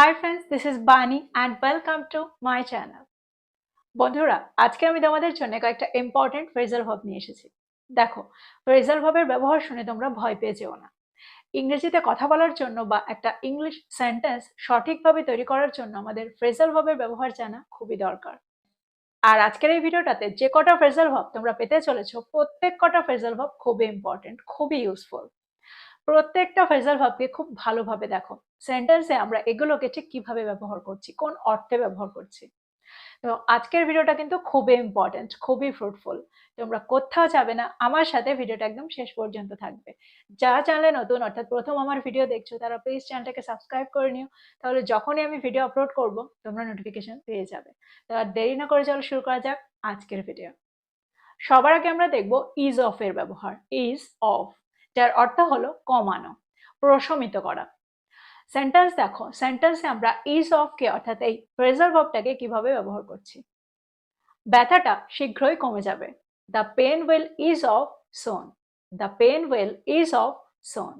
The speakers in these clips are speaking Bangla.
Hi friends, this is Bani and welcome to my channel. বন্ধুরা, আজকে আমি তোমাদের জন্য কয়েকটা ইম্পর্টেন্ট ফ্রেজাল ভার্ব নিয়ে এসেছি। দেখো, ফ্রেজাল ভার্বের ব্যবহার শুনে তোমরা ভয় পেয়ে যেও না। ইংরেজিতে কথা বলার জন্য বা একটা ইংলিশ সেন্টেন্স সঠিকভাবে তৈরি করার জন্য আমাদের ফ্রেজাল ভার্বের ব্যবহার জানা খুবই দরকার। আর আজকের এই ভিডিওটাতে যে কটা ফ্রেজাল ভার্ব তোমরা পেতে চলেছো, প্রত্যেক কটা ফ্রেজাল ভার্ব খুবই ইম্পর্টেন্ট, খুবই ইউজফুল। প্রত্যেকটা ফ্রেজাল ভার্বকে খুব ভালোভাবে দেখো। সেন্টেন্সে আমরা এগুলোকে ঠিক কিভাবে ব্যবহার করছি, কোন অর্থে ব্যবহার করছি। তো আজকের ভিডিওটা কিন্তু খুবই ইম্পর্টেন্ট, খুবই ফ্রুটফুল। তোমরা কোথাও যাবে না, আমার সাথে ভিডিওটা একদম শেষ পর্যন্ত থাকবে। যারা চ্যানেলে নতুন অর্থাৎ প্রথম আমার ভিডিও দেখছো তারা প্লিজ চ্যানেলটাকে সাবস্ক্রাইব করে নিও, তাহলে যখনই আমি ভিডিও আপলোড করব তোমরা নোটিফিকেশন পেয়ে যাবে। তো আর দেরি না করে চলো শুরু করা যাক আজকের ভিডিও। সবার আগে আমরা দেখব ইজ অফ এর ব্যবহার। ইজ অফ, যার অর্থ হলো কমানো, প্রশমিত করা। সেন্টেন্স দেখো, সেন্টেন্সে আমরা ইজ অফ কে অর্থাৎ এই ফ্রেজাল ভার্বটাকে কিভাবে ব্যবহার করছি। ব্যথাটা শীঘ্রই কমে যাবে। The pain will ease off soon. The pain will ease off soon.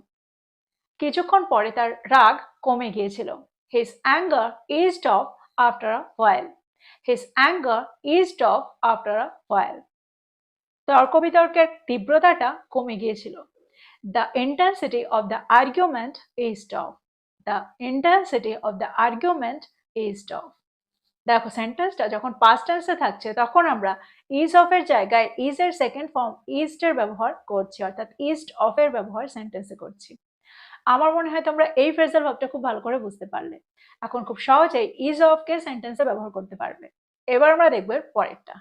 কিছুক্ষণ পরে তার রাগ কমে গিয়েছিল। His anger eased off after a while. His anger eased off after a while. তর্ক বিতর্কের তীব্রতাটা কমে গিয়েছিল। The intensity of the argument eased off. The intensity of the argument eased off. দেখো, সেন্টেন্সটা যখন পাস্ট টেন্সে থাকছে তখন আমরা ইজ অফ এর জায়গায় ইজ এর সেকেন্ড ফর্ম ইজড এর ব্যবহার করছি, অর্থাৎ ইজড অফ এর ব্যবহার সেন্টেন্সে করছি। আমার মনে হয় তোমরা এই ফ্রেজাল ভার্বটা খুব ভালো করে বুঝতে পারলে। এখন খুব সহজেই ইজ অফ কে সেন্টেন্সে ব্যবহার করতে পারবে। এবার আমরা দেখব পরেরটা।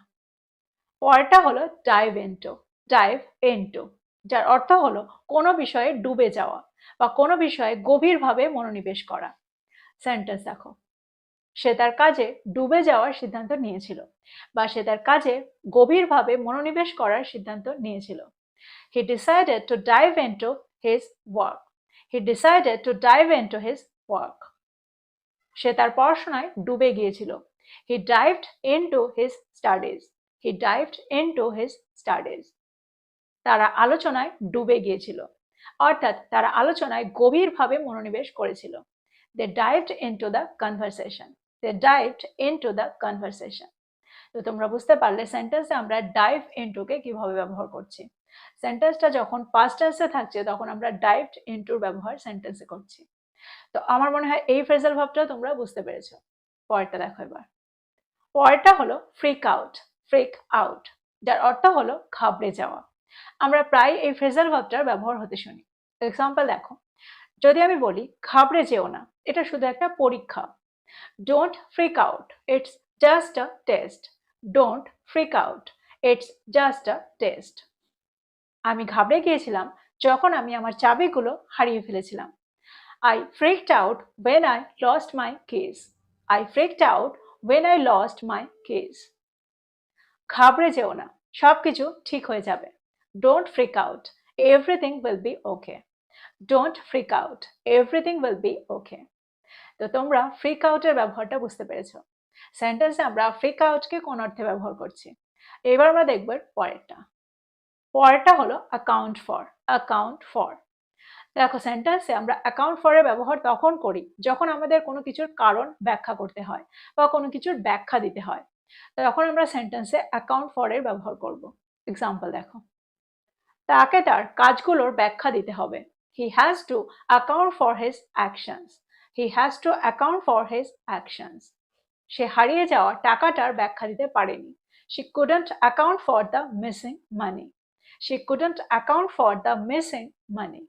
পরেরটা হলো ডাইভ ইনটু। ডাইভ ইনটু, যার অর্থ হলো কোনো বিষয়ে ডুবে যাওয়া বা কোনো বিষয়ে গভীরভাবে মনোনিবেশ করা। সেন্টেন্স দেখো, সে তার কাজে ডুবে যাওয়ার সিদ্ধান্ত নিয়েছিল বা সে তার কাজে গভীরভাবে মনোনিবেশ করার সিদ্ধান্ত নিয়েছিল। He decided to dive into his work. He decided to dive into his work. সে তার পড়াশোনায় ডুবে গিয়েছিল। He dived into his studies. He dived into his studies. তারা আলোচনায় ডুবে গিয়েছিল, অর্থাৎ তারা আলোচনায় গভীরভাবে মনোনিবেশ করেছিল। They dived into the conversation. They dived into the conversation. তো তোমরা বুঝতে পারলে সেন্টেন্সে আমরা ডাইভ ইনটু কে কিভাবে ব্যবহার করছি। সেন্টেন্সটা যখন পাস্ট টেন্সে থাকছে তখন আমরা ডাইভড ইনটুর ব্যবহার সেন্টেন্সে করছি। তো আমার মনে হয় এই ফ্রেজাল ভার্বটা তোমরা বুঝতে পেরেছো। পরেরটা দেখো এবার। পরেরটা হলো ফ্রিক আউট। ফ্রিক আউট, যার অর্থ হলো ঘাবড়ে যাওয়া। আমরা প্রায় এই ফ্রেজাল ভার্বটার ব্যবহার হতে শুনি। এক্সাম্পল দেখো, যদি আমি বলি ঘাবড়ে যেও না, এটা শুধু একটা পরীক্ষা। Don't freak out, it's just a test. Don't freak out, it's just a test. আমি ঘাবড়ে গিয়েছিলাম যখন আমি আমার চাবিগুলো হারিয়ে ফেলেছিলাম। I freaked out when I lost my keys. I freaked out when I lost my keys. ঘাবড়ে যেও না, সবকিছু ঠিক হয়ে যাবে। Don't freak out, everything will be okay. Don't freak out, everything will be okay. তো তোমরা ফ্রিক আউটের ব্যবহারটা বুঝতে পেরেছো। সেন্টেন্সে আমরা ফ্রিক আউটকে কোন অর্থে ব্যবহার করছি। এবার আমরা দেখব পরেরটা। পরেরটা হলো অ্যাকাউন্ট ফর। অ্যাকাউন্ট ফর, দেখো সেন্টেন্সে আমরা অ্যাকাউন্ট ফর এর ব্যবহার তখন করি যখন আমাদের কোনো কিছুর কারণ ব্যাখ্যা করতে হয় বা কোনো কিছুর ব্যাখ্যা দিতে হয়, তখন আমরা সেন্টেন্সে অ্যাকাউন্ট ফর এর ব্যবহার করব। এক্সাম্পল দেখো, তাকে তার কাজগুলোর ব্যাখ্যা দিতে হবে। He has to account for his actions. He has to account for his actions. সে হারিয়ে যাওয়া টাকাটার ব্যাখ্যা দিতে পারেনি। She couldn't account for the missing money. She couldn't account for the missing money.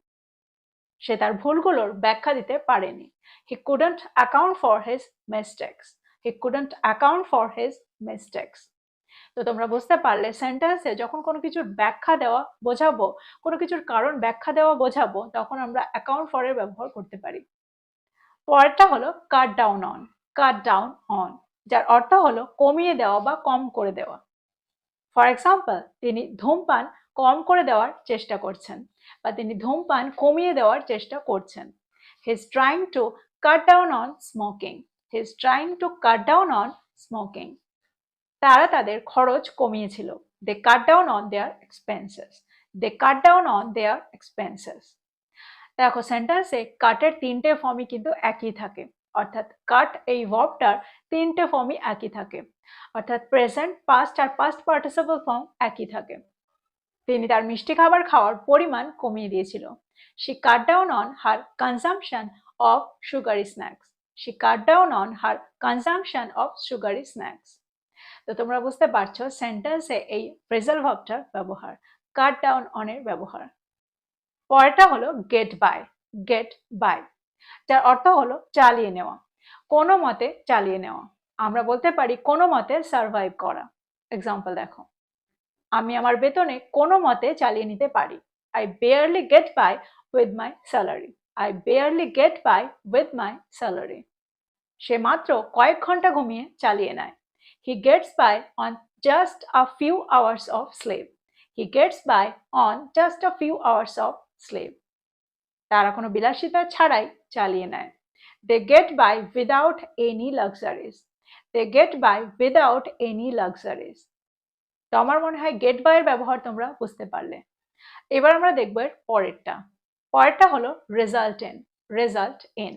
সে তার ভুলগুলোর ব্যাখ্যা দিতে পারেনি। He couldn't account for his mistakes. He couldn't account for his mistakes. তো তোমরা বুঝতে পারলে সেন্টেন্সে যখন কোনো কিছুর ব্যাখ্যা দেওয়া বোঝাবো, কোনো কিছুর কারণ ব্যাখ্যা দেওয়া বোঝাবো, তখন আমরা অ্যাকাউন্ট ফর এর ব্যবহার করতে পারি। পরেরটা হলো কাট down on. Cut down on, যার অর্থ হলো কমিয়ে দেওয়া বা কম করে দেওয়া। ফর এক্সাম্পল, তিনি ধূমপান কম করে দেওয়ার চেষ্টা করছেন বা তিনি ধূমপান কমিয়ে দেওয়ার চেষ্টা করছেন। He is trying to cut down on smoking. He is trying to cut down on smoking. তারা তাদের খরচ কমিয়েছিল। They cut down on their expenses. They cut down on their expenses. দেখো সেন্টেন্সে কাটের তিনটে ফর্মই কিন্তু একই থাকে। অর্থাৎ কাট এই ভার্বটার তিনটে ফর্মই একই থাকে, অর্থাৎ প্রেজেন্ট, পাস্ট আর পাস্ট পার্টিসিপল ফর্ম একই থাকে। তিনি তার মিষ্টি খাবার খাওয়ার পরিমাণ কমিয়ে দিয়েছিল। She cut down on her consumption of sugary snacks. She cut down on her consumption of sugary snacks. তো তোমরা বুঝতে পারছো সেন্টেন্সে এই ফ্রেজাল ভার্বটার ব্যবহার, কাট ডাউন অন এর ব্যবহার। পরেরটা হলো গেট বাই। গেট বাই, যার অর্থ হলো চালিয়ে নেওয়া, কোনো মতে চালিয়ে নেওয়া। আমরা বলতে পারি কোনো মতে সার্ভাইভ করা। এক্সাম্পল দেখো, আমি আমার বেতনে কোনো মতে চালিয়ে নিতে পারি। I barely get by with my salary. I barely get by with my salary. সে মাত্র কয়েক ঘন্টা ঘুমিয়ে চালিয়ে নেয়। He gets by on just a few hours of sleep. He gets by on just a few hours of sleep. তারা কোনো বিলাসিতা ছাড়াই চালিয়ে নেয়। They get by without any luxuries. They get by without any luxuries. তো আমার মনে হয় গেট বাই এর ব্যবহার তোমরা বুঝতে পারলে। এবার আমরা দেখব এর পরেরটা। পরেরটা হলো রেজাল্ট ইন। রেজাল্ট ইন,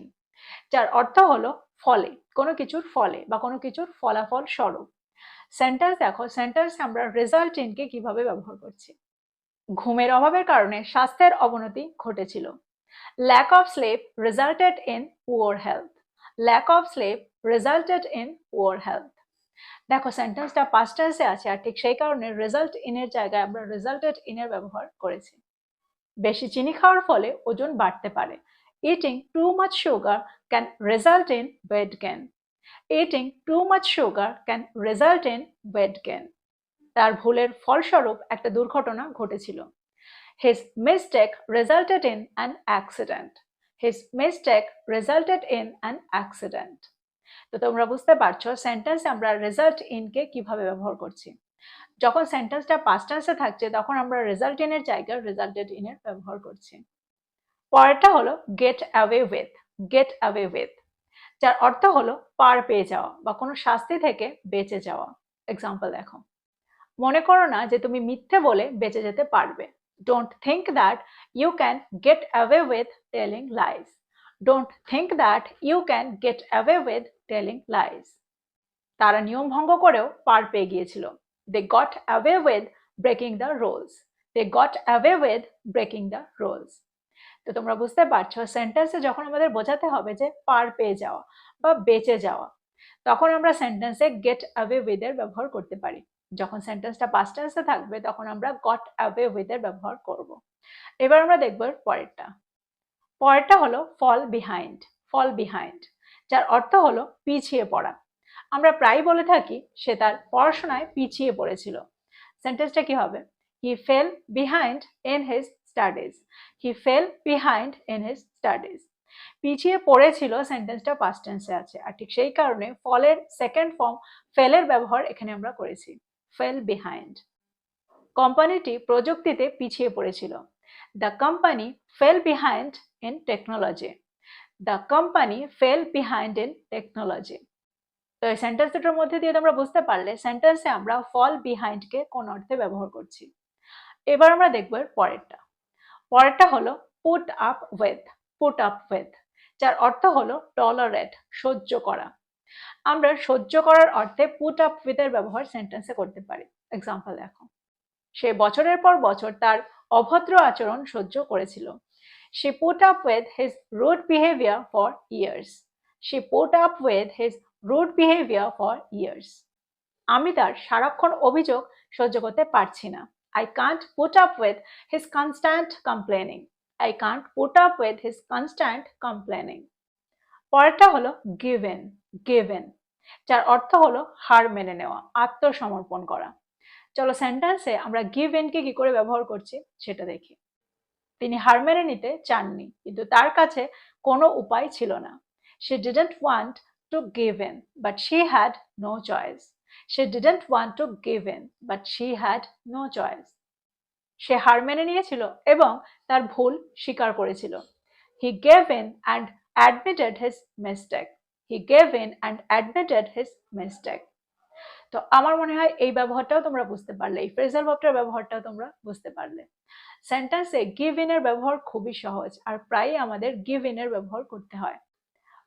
যার অর্থ হলো ফলে, কোনো কিছুর ফলে বা কোনো কিছুর ফলাফল স্বরূপ। সেন্টেন্স দেখো, সেন্টেন্সে আমরা রেজাল্ট ইনকে কিভাবে ব্যবহার করছি। ঘুমের অভাবের কারণে স্বাস্থ্যের অবনতি ঘটেছিল। Lack of sleep resulted in poor health. Lack of sleep resulted in poor health. দেখো সেন্টেন্সটা পাস্ট টেন্সে আছে, আর ঠিক সেই কারণে রেজাল্ট ইন এর জায়গায় আমরা রেজাল্টেড ইন এর ব্যবহার করেছি। বেশি চিনি খাওয়ার ফলে ওজন বাড়তে পারে। Eating too much sugar can result in weight gain. Eating too much sugar can result in weight gain. তার ভুলের ফলস্বরূপ একটা দুর্ঘটনা ঘটেছিল। His mistake resulted in an accident. His mistake resulted in an accident. তো তোমরা বুঝতে পারছো সেন্টেন্সে আমরা রেজাল্ট ইনকে কিভাবে ব্যবহার করছি। যখন সেন্টেন্সটা পাস্ট টেন্সে থাকছে তখন আমরা রেজাল্ট ইন এর জায়গায় রেজাল্টেড ইন এর ব্যবহার করছি। পরেরটা হলো gate away with. Gate away with, যার অর্থ হলো পার পেয়ে যাওয়া বা কোনো শাস্তি থেকে বেঁচে যাওয়া। এক্সাম্পল দেখো, মনে করো না যে তুমি মিথ্যে বলে বেঁচে যেতে পারবে। Don't think that you can get away with telling lies. Don't think that you can get away with telling lies. তারা নিয়ম ভঙ্গ করেও পার পেয়ে গিয়েছিল। They got away with breaking the rules. They got away with breaking the rules. তো তোমরা বুঝতে পারছো সেন্টেন্সে যখন আমাদের বোঝাতে হবে যে পার পেয়ে যাওয়া বা বেঁচে যাওয়া, তখন আমরা সেন্টেন্সে গেট অ্যাওয়ে উইথ এর ব্যবহার করতে পারি। যখন সেন্টেন্সটা পাস্ট টেন্সে থাকবে তখন আমরা গট অ্যাওয়ে উইথ এর ব্যবহার করব। এবার আমরা দেখব পরেরটা। পরেরটা হলো ফল বিহাইন্ড। ফল বিহাইন্ড, যার অর্থ হলো পিছিয়ে পড়া। আমরা প্রায় বলে থাকি সে তার পড়াশোনায় পিছিয়ে পড়েছিল। সেন্টেন্সটা কি হবে? He fell behind in his studies. He fell behind in his studies. পিছিয়ে পড়েছিল সেন্টেন্সটা পাস্ট টেন্সে আছে, আর ঠিক সেই কারণে ফলের সেকেন্ড ফর্ম ফেলের ব্যবহার এখানে আমরা করেছি। Fail behind. কোম্পানিটি প্রযুক্তিতে পিছিয়ে পড়েছিল। The company fell behind in technology. The company fell behind in technology. তো এই সেন্টেন্স দুটোর মধ্যে দিয়ে তোমরা বুঝতে পারলে সেন্টেন্সে আমরা ফল বিহাইন্ডকে কোন অর্থে ব্যবহার করছি। এবার আমরা দেখব এর পরেরটা। পরেরটা হলো put up with. Put up with, যার অর্থ হলো টলারেট, সহ্য করা। আমরা সহ্য করার অর্থে পুট আপ উইথ এর ব্যবহার সেন্টেন্সে করতে পারি। এক্সাম্পল দেখো, সে বছরের পর বছর তার অভদ্র আচরণ সহ্য করেছিল। She put up with his rude behavior for years. She put up with his rude behavior for years. আমি তার সারাক্ষণ অভিযোগ সহ্য করতে পারছি না। I can't put up with his constant complaining. I can't put up with his constant complaining. পরেরটা হলো given. given, যার অর্থ হলো হার মেনে নেওয়া, আত্মসমর্পণ করা। চলো সেন্টেন্সে আমরা গিভেনকে কি করে ব্যবহার করছি সেটা দেখি। তিনি হার মেনে নিতে চাননি, কিন্তু তার কাছে কোনো উপায় ছিল না। She didn't want to give in, but she had no choice. She didn't want to give in, but she had no choice. সে হার মেনে নিয়েছিল এবং তার ভুল স্বীকার করেছিল। He gave in and admitted his mistake. He gave in and admitted his mistake. তো আমার মনে হয় এই ব্যবহারটাও তোমরা বুঝতে পারলে, এই ফ্রেজাল ভার্বটার ব্যবহারটাও তোমরা বুঝতে পারলে। সেন্টেন্সে গিভ ইন এর ব্যবহার খুবই সহজ, আর প্রায়ই আমাদের গিভ ইন এর ব্যবহার করতে হয়।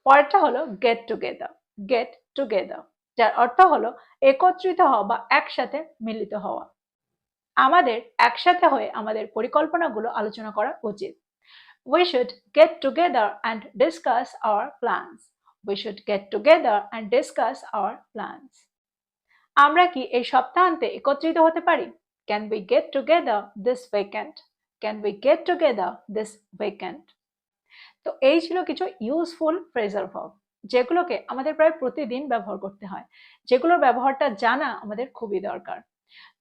পরেরটা হলো গেট টুগেদার। গেট টুগেদার, যার অর্থ হলো একত্রিত হওয়া বা একসাথে মিলিত হওয়া। আমাদের একসাথে হয়ে আমাদের পরিকল্পনাগুলো আলোচনা করা উচিত। We should get together and discuss our plans. We should get together and discuss our plans. আমরা কি এই সপ্তাহান্তে একত্রিত হতে পারি? Can we get together this weekend? Can we get together this weekend? তো এই ছিল কিছু ইউজফুল ফ্রেজাল ভার্ব, যেগুলোকে আমাদের প্রায় প্রতিদিন ব্যবহার করতে হয়, যেগুলোর ব্যবহারটা জানা আমাদের খুবই দরকার।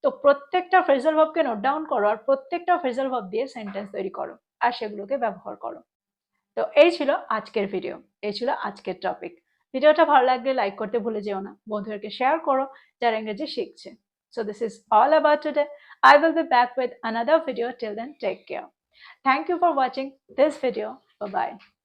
তো প্রত্যেকটা ফ্রেজাল ভার্বকে নোট ডাউন করো আর প্রত্যেকটা ফ্রেজাল ভার্ব দিয়ে সেন্টেন্স তৈরি করো আর সেগুলোকে ব্যবহার করো। তো এই ছিল আজকের ভিডিও, এই ছিল আজকের টপিক। ভিডিওটা ভালো লাগলে লাইক করতে ভুলে যেও না, বন্ধুদেরকে শেয়ার করো যারা ইংরেজি শিখছে। So this is all about today. I will be back with another video. Till then, take care. Thank you for watching this video. Bye bye.